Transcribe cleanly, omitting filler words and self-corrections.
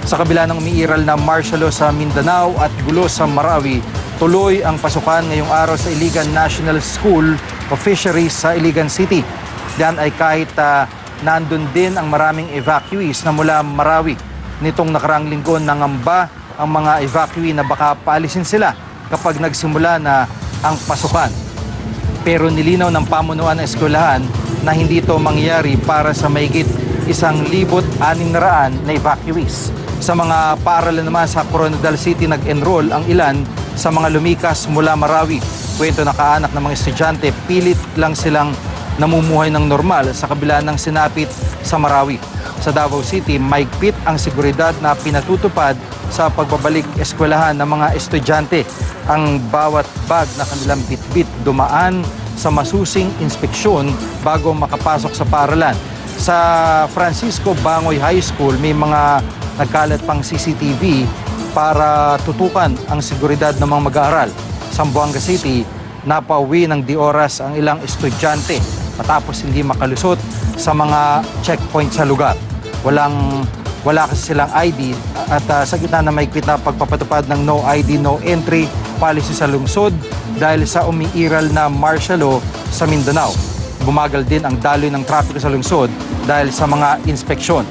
Sa kabila ng umiiral na martial law sa Mindanao at gulo sa Marawi, tuloy ang pasukan ngayong araw sa Iligan National School of Fisheries sa Iligan City. Diyan ay kahit nandun din ang maraming evacuees na mula Marawi. Nitong nakaraang linggo nangamba ang mga evacuee na baka paalisin sila kapag nagsimula na ang pasukan. Pero nilinaw ng pamunuan ng eskwelahan na hindi ito mangyayari para sa mahigit 1,600 na evacuees. Sa mga paaralan naman sa Coronadal City nag-enroll ang ilan sa mga lumikas mula Marawi. Kwento na kaanak ng mga estudyante, pilit lang silang namumuhay ng normal sa kabila ng sinapit sa Marawi. Sa Davao City, maigpit ang seguridad na pinatutupad sa pagbabalik eskwelahan ng mga estudyante. Ang bawat bag na kanilang bitbit dumaan sa masusing inspeksyon bago makapasok sa paaralan. Sa Francisco Bangoy High School, may mga nagkalat pang CCTV para tutukan ang seguridad ng mga mag-aaral. Sa Zamboanga City, napauwi ng di oras ang ilang estudyante matapos hindi makalusot sa mga checkpoint sa lugar. Wala kasi silang ID at sa gitna na mahigpit na pagpapatupad ng no ID, no entry policy sa lungsod dahil sa umiiral na martial law sa Mindanao. Bumagal din ang daloy ng trapiko sa lungsod dahil sa mga inspeksyon.